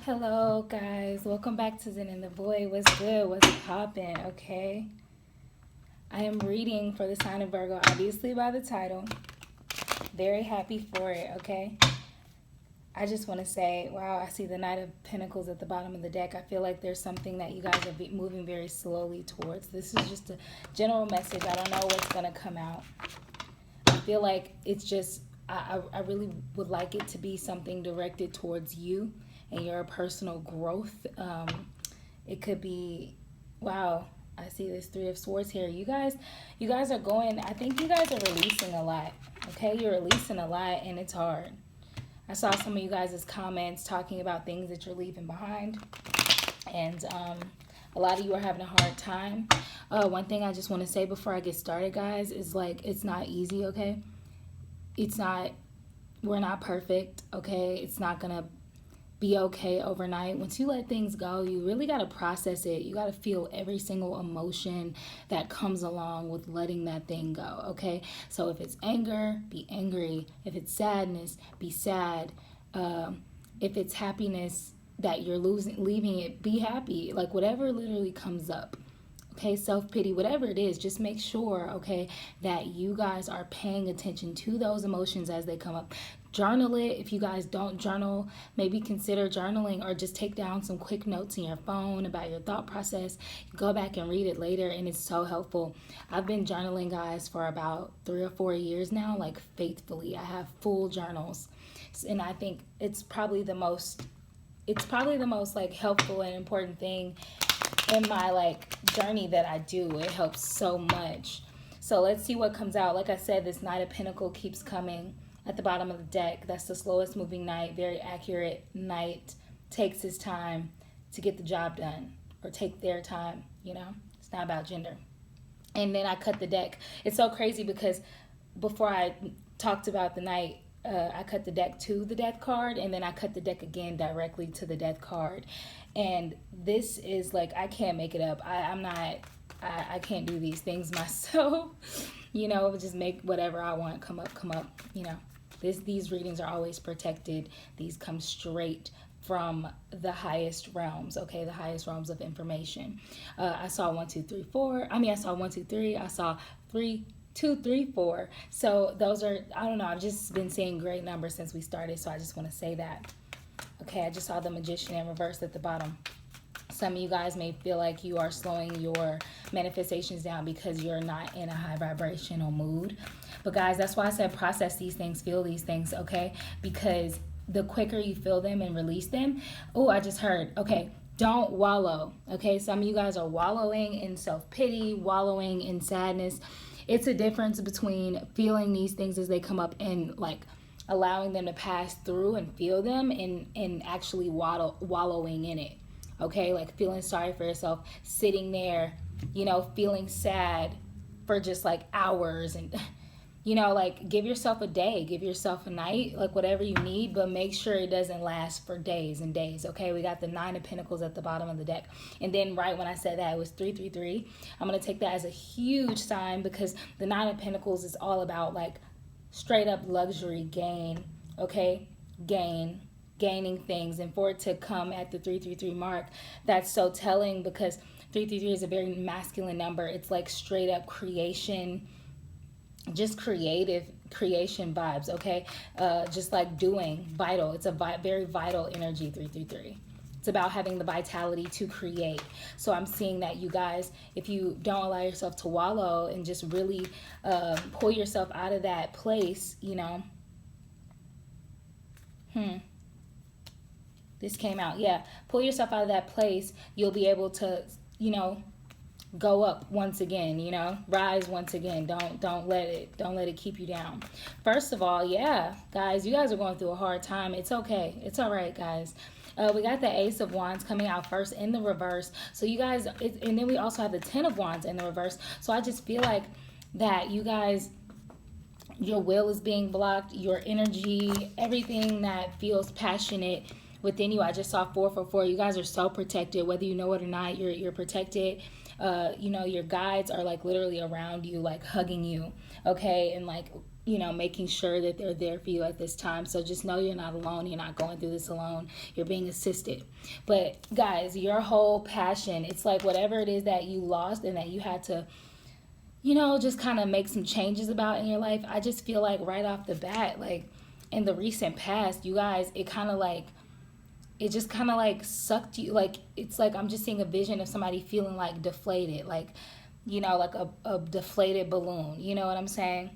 Hello, guys. Welcome back to Zen and the Boy. What's good? What's poppin'? Okay. I am reading for the sign of Virgo, obviously by the title. Very happy for it, okay? I just want to say, wow, I see the Knight of Pentacles at the bottom of the deck. I feel like there's something that you guys are moving very slowly towards. This is just a general message. I don't know what's going to come out. I feel like it's just, I really would like it to be something directed towards you and your personal growth. It could be, wow, I see this Three of Swords here. You guys are going, I think you guys are releasing a lot, okay? You're releasing a lot and it's hard. I saw some of you guys' comments talking about things that you're leaving behind. And a lot of you are having a hard time. One thing I just want to say before I get started, guys, is like, it's not easy, okay? It's not, we're not perfect, okay? It's not going to be okay overnight. Once you let things go, you really got to process it. You got to feel every single emotion that comes along with letting that thing go, okay? So if it's anger, be angry. If it's sadness, be sad. If it's happiness that you're leaving it, be happy. Like whatever literally comes up. Okay, self-pity, whatever it is, just make sure, okay, that you guys are paying attention to those emotions as they come up. Journal it. If you guys don't journal, maybe consider journaling or just take down some quick notes in your phone about your thought process. Go back and read it later, and it's so helpful. I've been journaling, guys, for about 3 or 4 years now, like faithfully. I have full journals, and I think it's probably the most like helpful and important thing in my like journey that I do. It helps so much. So let's see what comes out. Like I said, this Knight of Pentacles keeps coming at the bottom of the deck. That's the slowest moving knight. Very accurate knight. Takes his time to get the job done, or take their time, you know. It's not about gender. And then I cut the deck. It's so crazy because before I talked about the knight, I cut the deck to the death card, and then I cut the deck again directly to the death card. And this is like, I can't make it up. I can't do these things myself. You know, just make whatever I want come up, you know. These readings are always protected. These come straight from the highest realms, okay, the highest realms of information. I saw 1, 2, 3, 4. I saw 1, 2, 3. I saw 3, 2, 3, 4. So those are, I don't know, I've just been seeing great numbers since we started, so I just want to say that. Okay, I just saw the Magician in reverse at the bottom. Some of you guys may feel like you are slowing your manifestations down because you're not in a high vibrational mood. But guys, that's why I said process these things, feel these things, okay? Because the quicker you feel them and release them, oh, I just heard, okay, don't wallow, okay? Some of you guys are wallowing in self-pity, wallowing in sadness. It's a difference between feeling these things as they come up and like allowing them to pass through and feel them, and actually wallowing in it. Okay, like feeling sorry for yourself, sitting there, you know, feeling sad for just like hours, and you know, like give yourself a day, give yourself a night, like whatever you need, but make sure it doesn't last for days and days. Okay, we got the 9 of Pentacles at the bottom of the deck, and then right when I said that, it was 3, 3, 3. I'm gonna take that as a huge sign, because the 9 of Pentacles is all about like straight up luxury gain, okay? Gaining things, and for it to come at the 333 mark, that's so telling, because 333 is a very masculine number. It's like straight up creation, just creation vibes, okay? Just like doing, vital. It's a very vital energy, 333. It's about having the vitality to create. So I'm seeing that, you guys, if you don't allow yourself to wallow and just really pull yourself out of that place, you know. This came out, yeah. Pull yourself out of that place. You'll be able to, you know, go up once again, you know, rise once again. Don't let it keep you down. First of all, yeah, guys, you guys are going through a hard time. It's okay. It's all right, guys. We got the Ace of Wands coming out first in the reverse. So you guys, and then we also have the 10 of Wands in the reverse. So I just feel like that you guys, your will is being blocked, your energy, everything that feels passionate within you. I just saw 4, 4, 4. You guys are so protected, whether you know it or not. You're protected. You know, your guides are like literally around you, like hugging you, okay? And like you know, making sure that they're there for you at this time. So just know you're not alone. You're not going through this alone. You're being assisted. But guys, your whole passion, it's like whatever it is that you lost and that you had to, you know, just kind of make some changes about in your life. I just feel like right off the bat, like in the recent past, you guys, it just kind of like sucked you. Like, it's like I'm just seeing a vision of somebody feeling like deflated, like, you know, like a deflated balloon. You know what I'm saying?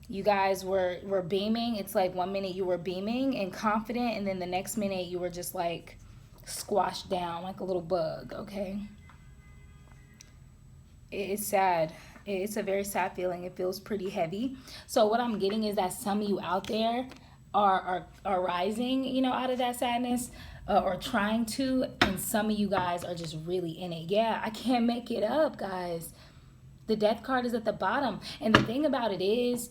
You guys were beaming. It's like 1 minute you were beaming and confident, and then the next minute you were just like squashed down like a little bug, okay? It's sad. It's a very sad feeling. It feels pretty heavy. So what I'm getting is that some of you out there are rising, you know, out of that sadness, or trying to, and some of you guys are just really in it. Yeah, I can't make it up, guys. The death card is at the bottom. And the thing about it is,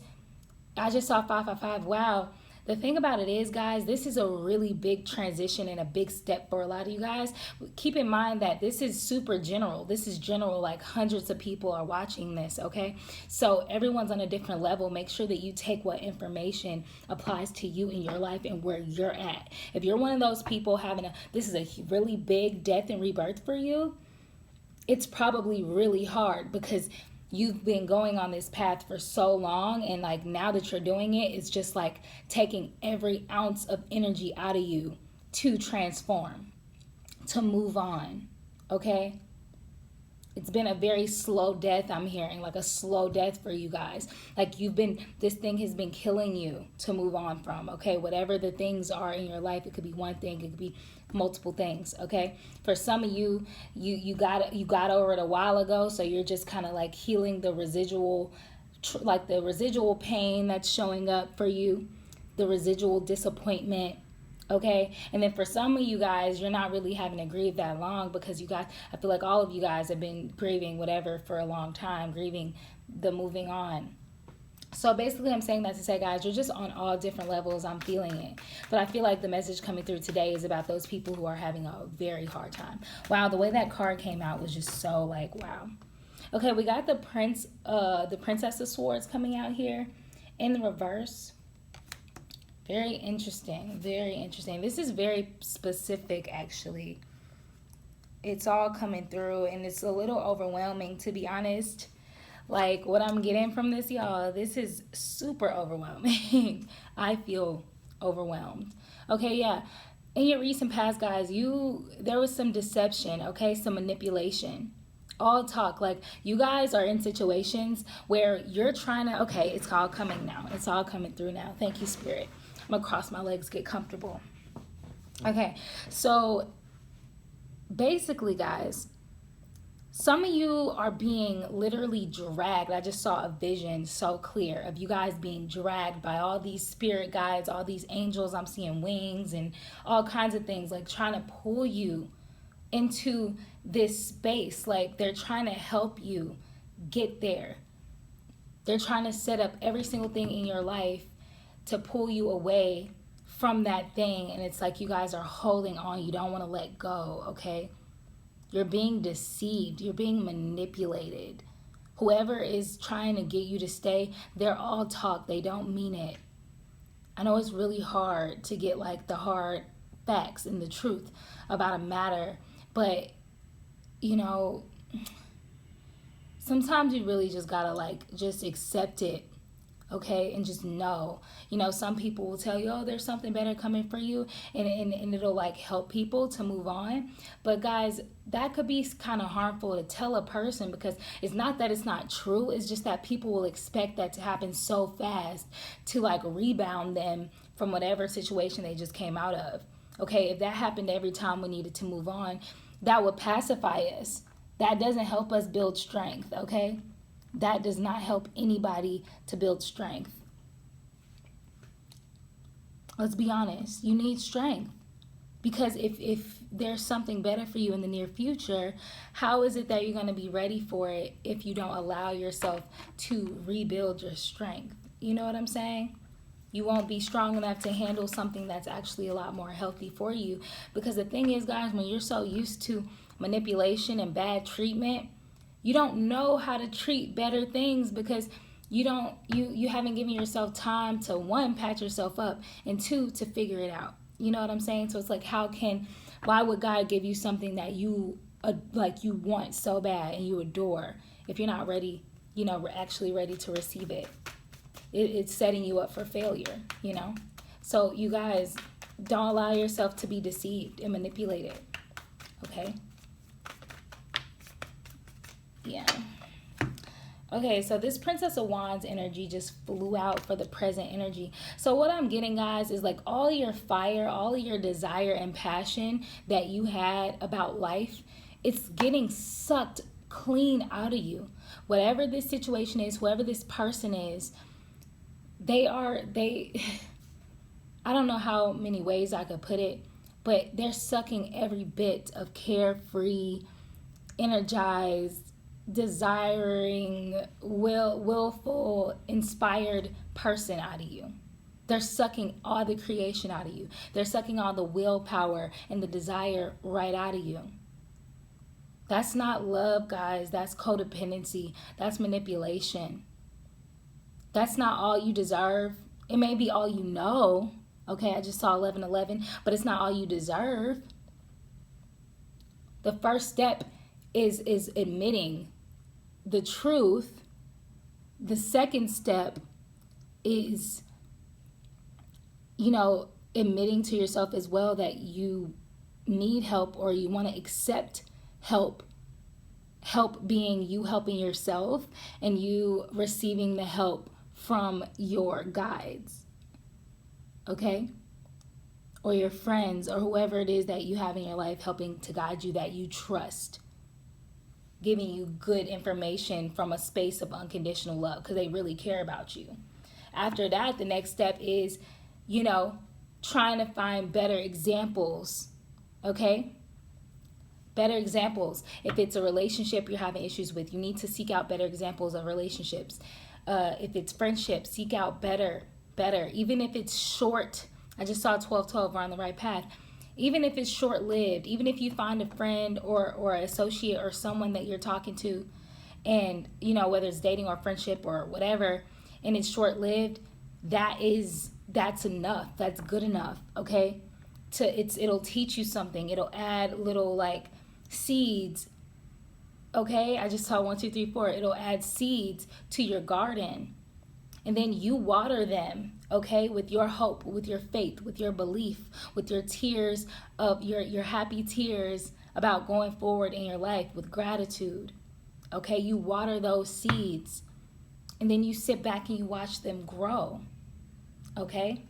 I just saw 555. Wow. The thing about it is, guys, this is a really big transition and a big step for a lot of you guys. Keep in mind that this is super general. This is general, like hundreds of people are watching this, okay? So everyone's on a different level. Make sure that you take what information applies to you in your life and where you're at. If you're one of those people this is a really big death and rebirth for you, it's probably really hard because you've been going on this path for so long, and like now that you're doing it, it's just like taking every ounce of energy out of you to transform, to move on, okay? It's been a very slow death, I'm hearing, like a slow death for you guys. Like this thing has been killing you to move on from, okay? Whatever the things are in your life, it could be one thing, it could be multiple things, okay? For some of you, you got over it a while ago, so you're just kind of like healing the residual, like the residual pain that's showing up for you, the residual disappointment, okay? And then for some of you guys, you're not really having to grieve that long because I feel like all of you guys have been grieving whatever for a long time, grieving the moving on. So basically I'm saying that to say, guys, you're just on all different levels. I'm feeling it. But I feel like the message coming through today is about those people who are having a very hard time. Wow, the way that card came out was just so like, wow. Okay, we got the Princess of Swords coming out here in the reverse. Very interesting. Very interesting. This is very specific, actually. It's all coming through, and it's a little overwhelming, to be honest. Like, what I'm getting from this, y'all, this is super overwhelming. I feel overwhelmed. Okay, yeah. In your recent past, guys, there was some deception, okay? Some manipulation. All talk. Like, you guys are in situations where you're trying to, okay, it's all coming now. It's all coming through now. Thank you, Spirit. I'm going to cross my legs, get comfortable. Okay, so basically, guys, some of you are being literally dragged. I just saw a vision so clear of you guys being dragged by all these spirit guides, all these angels. I'm seeing wings and all kinds of things, like trying to pull you into this space. Like they're trying to help you get there. They're trying to set up every single thing in your life to pull you away from that thing. And it's like you guys are holding on. You don't want to let go, okay? You're being deceived. You're being manipulated. Whoever is trying to get you to stay, they're all talk. They don't mean it. I know it's really hard to get like the hard facts and the truth about a matter, but you know, sometimes you really just gotta like just accept it, okay, and just know. You know, some people will tell you, oh, there's something better coming for you, and it'll like help people to move on. But guys, that could be kind of harmful to tell a person, because it's not that it's not true, it's just that people will expect that to happen so fast to like rebound them from whatever situation they just came out of. Okay, if that happened every time we needed to move on, that would pacify us. That doesn't help us build strength, okay? That does not help anybody to build strength. Let's be honest. You need strength. Because if there's something better for you in the near future, how is it that you're going to be ready for it if you don't allow yourself to rebuild your strength? You know what I'm saying? You won't be strong enough to handle something that's actually a lot more healthy for you. Because the thing is, guys, when you're so used to manipulation and bad treatment, you don't know how to treat better things, because you haven't given yourself time to, one, patch yourself up, and two, to figure it out. You know what I'm saying? So it's like, why would God give you something that you like you want so bad and you adore if you're not ready, actually ready to receive it? It's setting you up for failure, So you guys, don't allow yourself to be deceived and manipulated. Okay? Yeah. Okay, so this Princess of Wands energy just flew out for the present energy. So what I'm getting, guys, is like all your fire, all your desire and passion that you had about life, it's getting sucked clean out of you. Whatever this situation is, whoever this person is, I don't know how many ways I could put it, but they're sucking every bit of carefree, energized, desiring, willful, inspired person out of you. They're sucking all the creation out of you. They're sucking all the willpower and the desire right out of you. That's not love, guys. That's codependency. That's manipulation. That's not all you deserve. It may be all you know. Okay, I just saw 1111, but it's not all you deserve. The first step is admitting the truth. The second step is, admitting to yourself as well that you need help, or you want to accept help. Help being you helping yourself and you receiving the help from your guides. Okay? Or your friends, or whoever it is that you have in your life helping to guide you, that you trust, giving you good information from a space of unconditional love because they really care about you. After that, the next step is, trying to find better examples. Okay? Better examples. If it's a relationship you're having issues with, you need to seek out better examples of relationships. If it's friendship, seek out better. Even if it's short. I just saw 1212, we're on the right path. Even if it's short-lived, even if you find a friend or an associate or someone that you're talking to, and, whether it's dating or friendship or whatever, and it's short-lived, that's enough. That's good enough, okay? It'll teach you something. It'll add little, seeds, okay? I just saw 1, 2, 3, 4. It'll add seeds to your garden. And then you water them, okay, with your hope, with your faith, with your belief, with your tears of your happy tears about going forward in your life, with gratitude. Okay, you water those seeds. And then you sit back and you watch them grow. Okay?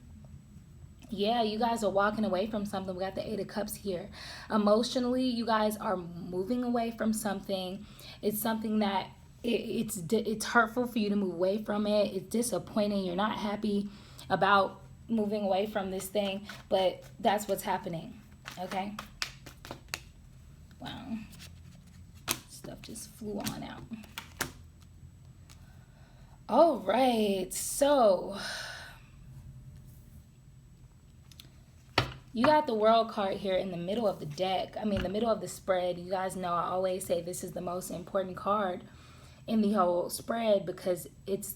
Yeah, you guys are walking away from something. We got the 8 of Cups here. Emotionally, you guys are moving away from something. It's something that it's hurtful for you to move away from it. It's disappointing. You're not happy about moving away from this thing, but that's what's happening. Okay? Wow. Stuff just flew on out. All right. So you got the World card here in the middle of the deck. I mean, the middle of the spread. You guys know I always say this is the most important card in the whole spread because it's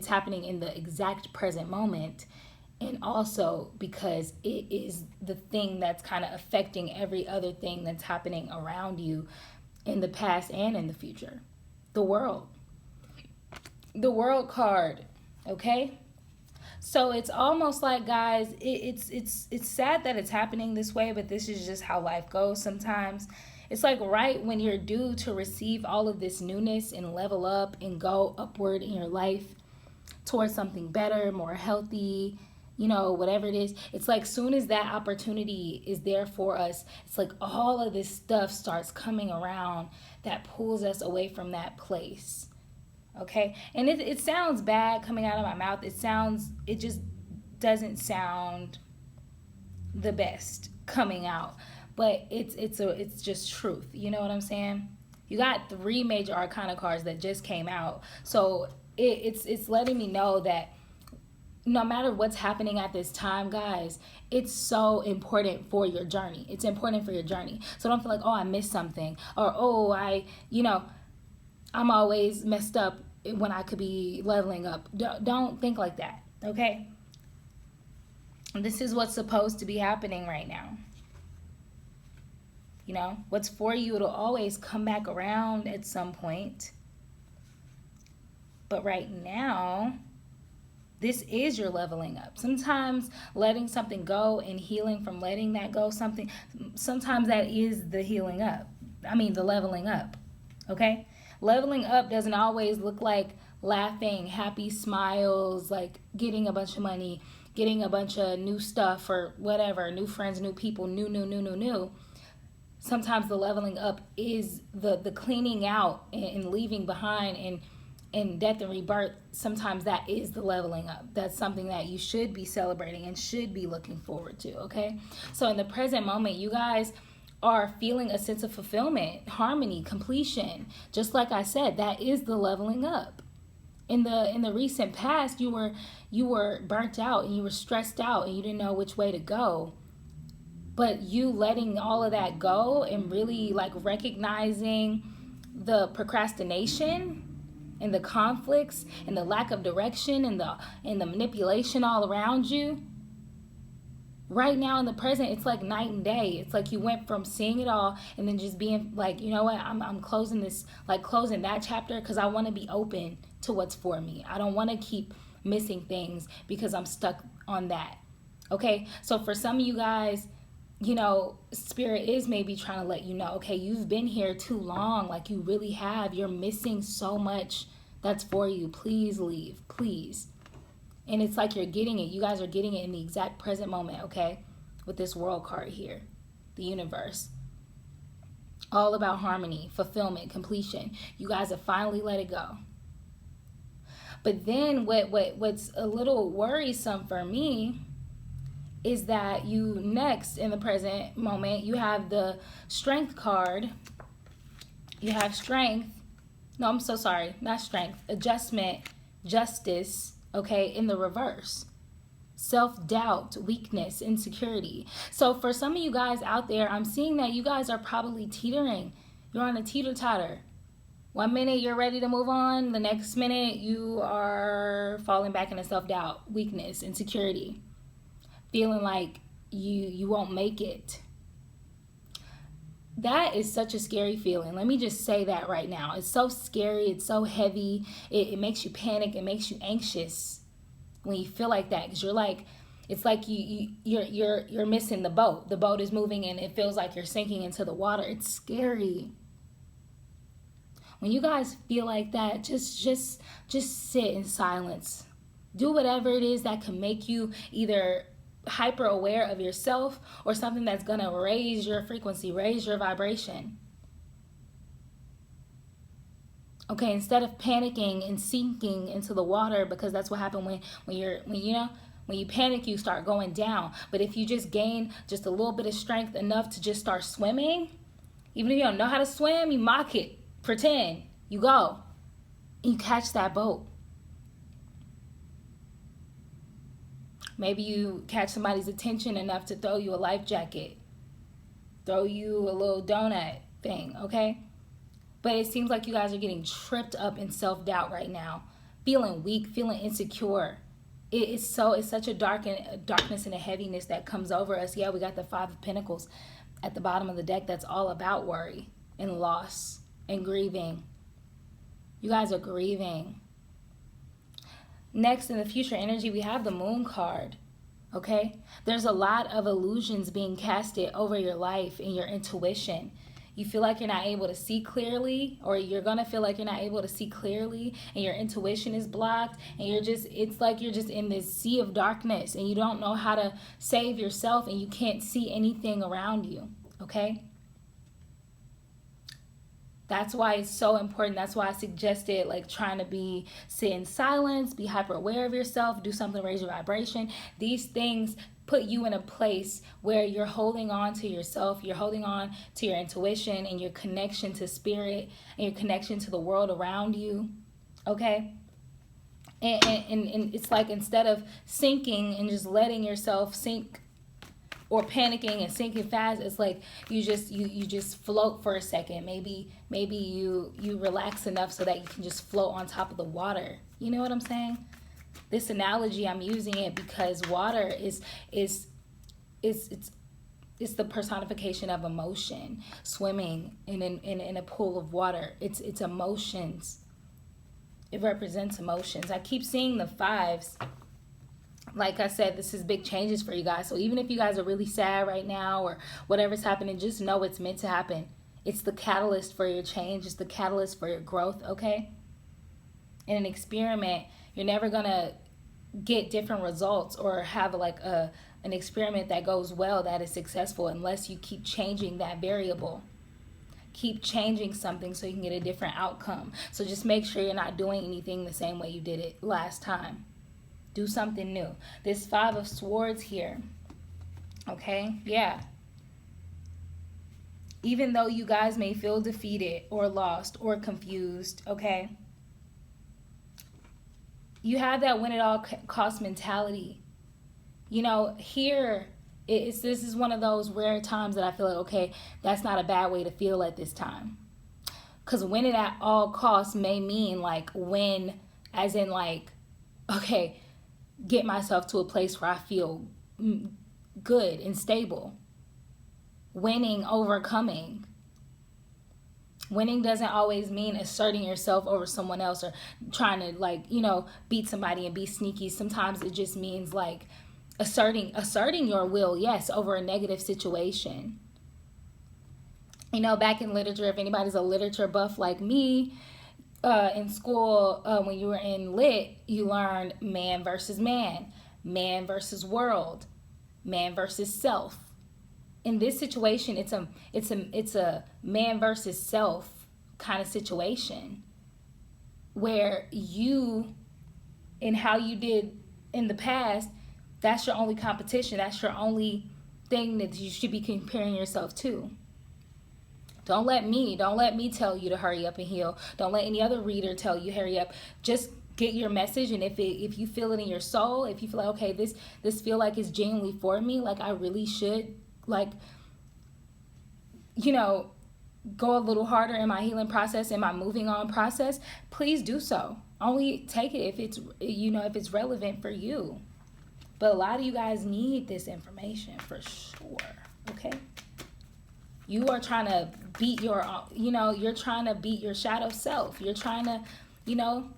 happening in the exact present moment, and also because it is the thing that's kind of affecting every other thing that's happening around you in the past and in the future. The World card, okay? So it's almost like, guys, it's sad that it's happening this way, but this is just how life goes sometimes. It's like right when you're due to receive all of this newness and level up and go upward in your life towards something better, more healthy, whatever it is. It's like soon as that opportunity is there for us, it's like all of this stuff starts coming around that pulls us away from that place. Okay? And it sounds bad coming out of my mouth. It just doesn't sound the best coming out. But it's just truth. You know what I'm saying? You got 3 major arcana cards that just came out. So it's letting me know that no matter what's happening at this time, guys, it's so important for your journey. It's important for your journey. So don't feel like, oh, I missed something. Or, oh, I'm always messed up when I could be leveling up. Don't think like that, okay? This is what's supposed to be happening right now. You know, what's for you, it'll always come back around at some point. But right now, this is your leveling up. Sometimes letting something go and healing from letting that go, sometimes that is the healing up. I mean, the leveling up, okay? Leveling up doesn't always look like laughing, happy smiles, like getting a bunch of money, getting a bunch of new stuff or whatever, new friends, new people, new. Sometimes the leveling up is the cleaning out and leaving behind and death and rebirth. Sometimes that is the leveling up. That's something that you should be celebrating and should be looking forward to, okay? So in the present moment, you guys are feeling a sense of fulfillment, harmony, completion. Just like I said, that is the leveling up. In the recent past, you were burnt out and you were stressed out and you didn't know which way to go. But you letting all of that go and really like recognizing the procrastination and the conflicts and the lack of direction and the manipulation all around you. Right now in the present, it's like night and day. It's like you went from seeing it all and then just being like, you know what, I'm closing this, like closing that chapter because I want to be open to what's for me. I don't want to keep missing things because I'm stuck on that. Okay, so for some of you guys, you know, Spirit is maybe trying to let you know, okay, you've been here too long. Like you really have. You're missing so much that's for you. Please leave, please. And it's like you're getting it. You guys are getting it in the exact present moment, okay? With this world card here, the universe. All about harmony, fulfillment, completion. You guys have finally let it go. But then what's a little worrisome for me is that you next in the present moment, you have the Strength card. You have strength. No, I'm so sorry. Not strength. Adjustment, justice, okay, in the reverse. Self-doubt, weakness, insecurity. So for some of you guys out there, I'm seeing that you guys are probably teetering. You're on a teeter-totter. 1 minute you're ready to move on. The next minute you are falling back into self-doubt, weakness, insecurity. Feeling like you won't make it. That is such a scary feeling. Let me just say that right now. It's so scary. It's so heavy. It makes you panic. It makes you anxious when you feel like that, because you're like, it's like you're missing the boat. The boat is moving and it feels like you're sinking into the water. It's scary. When you guys feel like that, just sit in silence. Do whatever it is that can make you either hyper aware of yourself or something that's going to raise your frequency, raise your vibration. Okay, instead of panicking and sinking into the water, because that's what happened when you panic, you start going down. But if you just gain just a little bit of strength enough to just start swimming, even if you don't know how to swim, you mock it, pretend, you go, and you catch that boat. Maybe you catch somebody's attention enough to throw you a life jacket, throw you a little donut thing, okay? But it seems like you guys are getting tripped up in self-doubt right now, feeling weak, feeling insecure. It's such a darkness and a heaviness that comes over us. Yeah, we got the 5 of Pentacles at the bottom of the deck. That's all about worry and loss and grieving. You guys are grieving. Next, in the future energy, we have the Moon card, okay? There's a lot of illusions being casted over your life and your intuition. You feel like you're not able to see clearly, or you're going to feel like you're not able to see clearly, and your intuition is blocked, and it's like you're just in this sea of darkness, and you don't know how to save yourself, and you can't see anything around you, okay? That's why it's so important. That's why I suggested like trying to sit in silence, be hyper aware of yourself, do something to raise your vibration. These things put you in a place where you're holding on to yourself, you're holding on to your intuition and your connection to spirit and your connection to the world around you, okay? And it's like instead of sinking and just letting yourself sink or panicking and sinking fast. It's like you just float for a second. Maybe you relax enough so that you can just float on top of the water. You know what I'm saying? This analogy, I'm using it because water is it's the personification of emotion. Swimming in a pool of water, it's emotions. It represents emotions. I keep seeing the fives. Like I said, this is big changes for you guys. So even if you guys are really sad right now or whatever's happening, just know it's meant to happen. It's the catalyst for your change. It's the catalyst for your growth, okay? In an experiment, you're never going to get different results or have like an experiment that goes well, that is successful, unless you keep changing that variable. Keep changing something so you can get a different outcome. So just make sure you're not doing anything the same way you did it last time. Do something new. This Five of Swords here, okay? Yeah. Even though you guys may feel defeated or lost or confused, okay? You have that win at all cost mentality. You know, here, this is one of those rare times that I feel like, okay, that's not a bad way to feel at this time. Because win it at all costs may mean like win as in like, okay, get myself to a place where I feel good and stable. Winning, overcoming. Winning doesn't always mean asserting yourself over someone else or trying to like, you know, beat somebody and be sneaky. Sometimes it just means like asserting your will, yes, over a negative situation. You know, back in literature, if anybody's a literature buff like me, in school, when you were in lit, you learned man versus man world, man versus self. In this situation, it's a man versus self kind of situation, where you and how you did in the past, that's your only competition. That's your only thing that you should be comparing yourself to. Don't let me tell you to hurry up and heal. Don't let any other reader tell you hurry up. Just get your message, and if you feel it in your soul, if you feel like, okay, this feel like it's genuinely for me, like I really should, like, you know, go a little harder in my healing process, in my moving on process, please do so. Only take it if it's, you know, if it's relevant for you. But a lot of you guys need this information for sure, okay? You are trying to beat your, you know, you're trying to beat your shadow self. You're trying to, you know,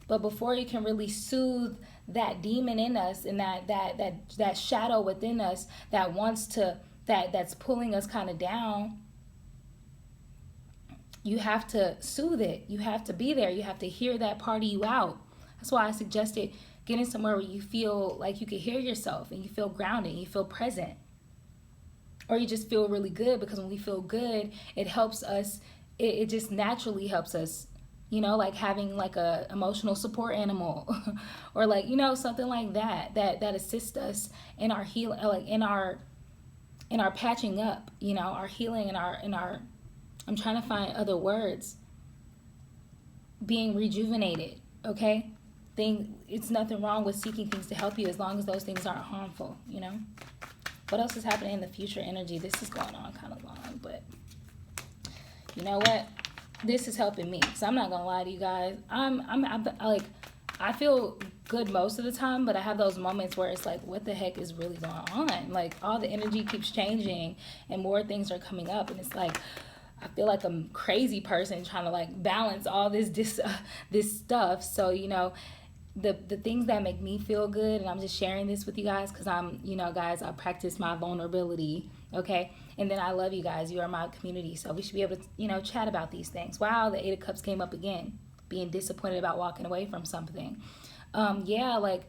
but before you can really soothe that demon in us and that shadow within us that wants to, that's pulling us kind of down, you have to soothe it. You have to be there. You have to hear that part of you out. That's why I suggested getting somewhere where you feel like you can hear yourself and you feel grounded and you feel present. Or you just feel really good, because when we feel good, it helps us, it just naturally helps us, you know, like having like a emotional support animal or like, you know, something like that assists us in our healing, like in our patching up, you know, our healing and our I'm trying to find other words, being rejuvenated, okay? It's nothing wrong with seeking things to help you as long as those things aren't harmful, you know? What else is happening in the future energy? This is going on kind of long, but you know what? This is helping me. So I'm not gonna lie to you guys. I'm like, I feel good most of the time, but I have those moments where it's like, what the heck is really going on? Like all the energy keeps changing and more things are coming up, and it's like I feel like a crazy person trying to like balance all this stuff. So, you know, the things that make me feel good, and I'm just sharing this with you guys because I'm, you know, guys, I practice my vulnerability, okay? And then I love you guys. You are my community, so we should be able to, you know, chat about these things. Wow, the Eight of Cups came up again, being disappointed about walking away from something. Yeah, like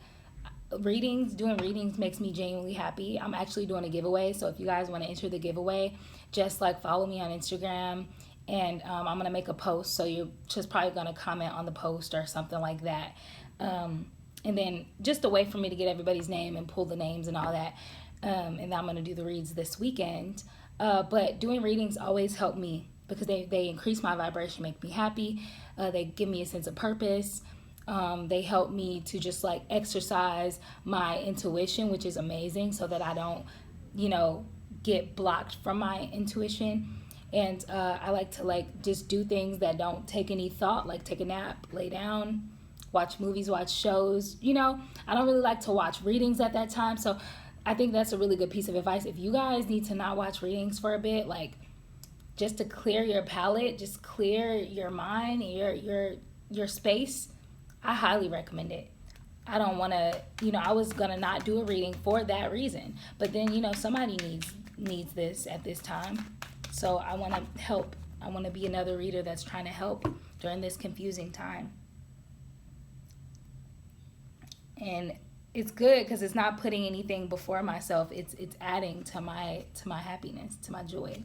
doing readings makes me genuinely happy. I'm actually doing a giveaway, so if you guys want to enter the giveaway, just like follow me on Instagram, and I'm going to make a post, so you're just probably going to comment on the post or something like that. And then just a way for me to get everybody's name and pull the names and all that. And I'm going to do the reads this weekend. But doing readings always help me because they increase my vibration, make me happy. They give me a sense of purpose. They help me to just like exercise my intuition, which is amazing, so that I don't, you know, get blocked from my intuition. And I like to like just do things that don't take any thought, like take a nap, lay down, watch movies, watch shows. You know, I don't really like to watch readings at that time. So I think that's a really good piece of advice. If you guys need to not watch readings for a bit, like just to clear your palette, just clear your mind, your space, I highly recommend it. I don't want to, you know, I was going to not do a reading for that reason. But then, you know, somebody needs this at this time. So I want to help. I want to be another reader that's trying to help during this confusing time. And it's good because it's not putting anything before myself. It's adding to my happiness, to my joy.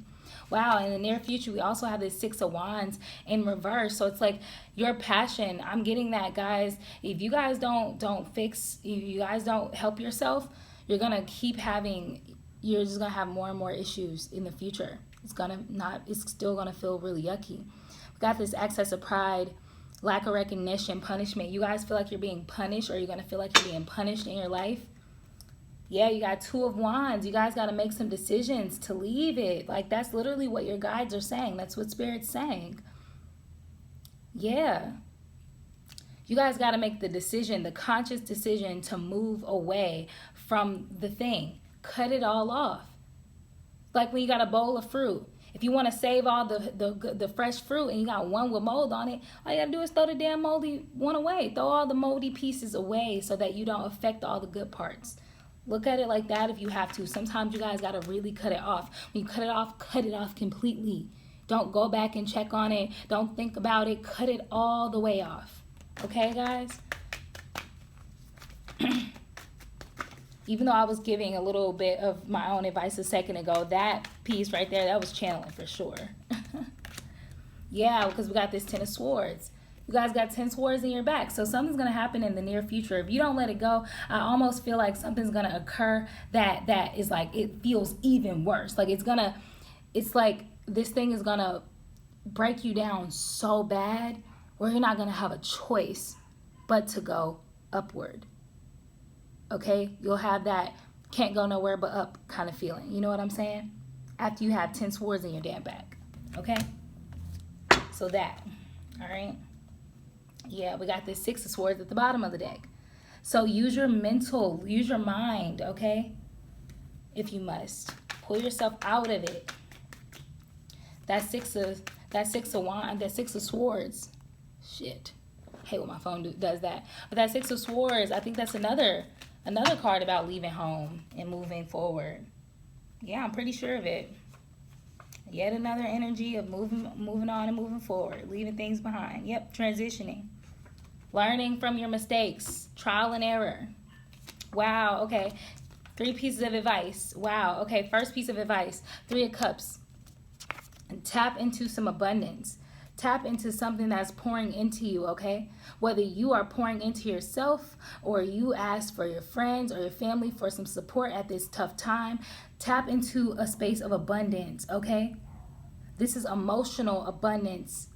Wow, in the near future, we also have this Six of Wands in reverse. So it's like your passion. I'm getting that, guys. If you guys don't fix, if you guys don't help yourself, you're going to keep having, you're just going to have more and more issues in the future. It's still going to feel really yucky. We got this excess of pride, lack of recognition, punishment. You guys feel like you're being punished, or you're going to feel like you're being punished in your life. Yeah, you got Two of Wands. You guys got to make some decisions to leave it. Like, that's literally what your guides are saying. That's what Spirit's saying. Yeah. You guys got to make the decision, the conscious decision to move away from the thing. Cut it all off. Like when you got a bowl of fruit. If you want to save all the fresh fruit and you got one with mold on it, all you got to do is throw the damn moldy one away. Throw all the moldy pieces away so that you don't affect all the good parts. Look at it like that if you have to. Sometimes you guys got to really cut it off. When you cut it off completely. Don't go back and check on it. Don't think about it. Cut it all the way off. Okay, guys? Even though I was giving a little bit of my own advice a second ago, that piece right there, that was channeling for sure. Yeah, because we got this Ten of Swords. You guys got 10 swords in your back. So something's going to happen in the near future. If you don't let it go, I almost feel like something's going to occur that is like, it feels even worse. Like it's like this thing is going to break you down so bad where you're not going to have a choice but to go upward. Okay? You'll have that can't go nowhere but up kind of feeling. You know what I'm saying? After you have 10 swords in your damn back. Okay? So that. All right? Yeah, we got this Six of Swords at the bottom of the deck. So use your mental, use your mind, okay? If you must. Pull yourself out of it. That Six of Wands, that Six of Swords. Shit. I hate when my phone does that. But that Six of Swords, I think that's another card about leaving home and moving forward. Yeah, I'm pretty sure of it. Yet another energy of moving on and moving forward, leaving things behind. Yep, transitioning. Learning from your mistakes, trial and error. Wow, okay. 3 pieces of advice. Wow, okay. First piece of advice, 3 of Cups. And tap into some abundance. Tap into something that's pouring into you, okay? Whether you are pouring into yourself or you ask for your friends or your family for some support at this tough time, tap into a space of abundance, okay? This is emotional abundance,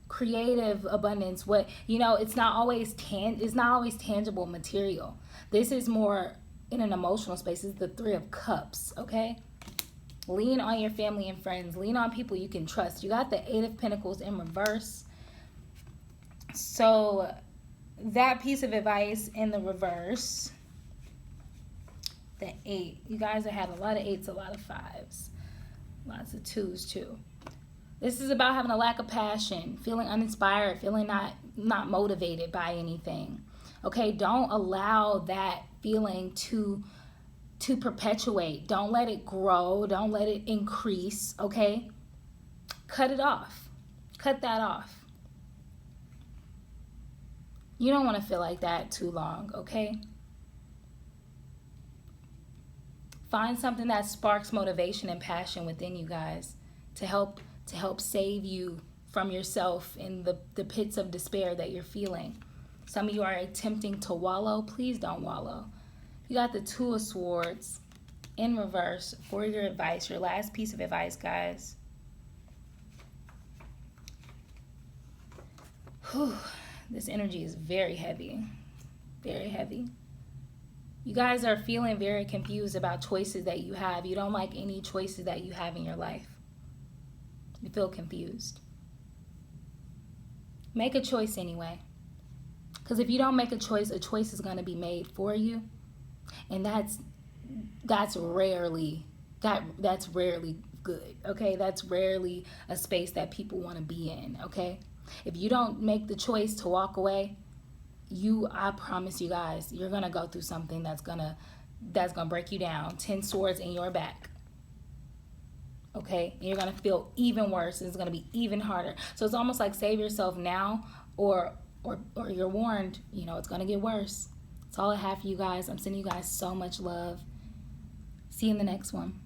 creative abundance. It's not always tangible material. This is more in an emotional space. This is the 3 of Cups, okay? Lean on your family and friends. Lean on people you can trust. You got the 8 of Pentacles in reverse. So that piece of advice in the reverse, the 8. You guys have had a lot of 8s, a lot of 5s, lots of 2s too. This is about having a lack of passion, feeling uninspired, feeling not motivated by anything. Okay, don't allow that feeling to perpetuate. Don't let it grow. Don't let it increase, okay? Cut it off. Cut that off. You don't want to feel like that too long, okay? Find something that sparks motivation and passion within you guys to help save you from yourself in the pits of despair that you're feeling. Some of you are attempting to wallow. Please don't wallow. You got the 2 of Swords in reverse for your advice, your last piece of advice, guys. Whew. This energy is very heavy. Very heavy. You guys are feeling very confused about choices that you have. You don't like any choices that you have in your life. You feel confused. Make a choice anyway. Because if you don't make a choice is going to be made for you. And that's rarely good, okay? That's rarely a space that people want to be in, okay? If you don't make the choice to walk away, I promise you guys, you're gonna go through something that's gonna break you down. 10 swords in your back, okay? And you're gonna feel even worse. It's gonna be even harder. So it's almost like save yourself now, or you're warned. You know it's gonna get worse. That's all I have for you guys. I'm sending you guys so much love. See you in the next one.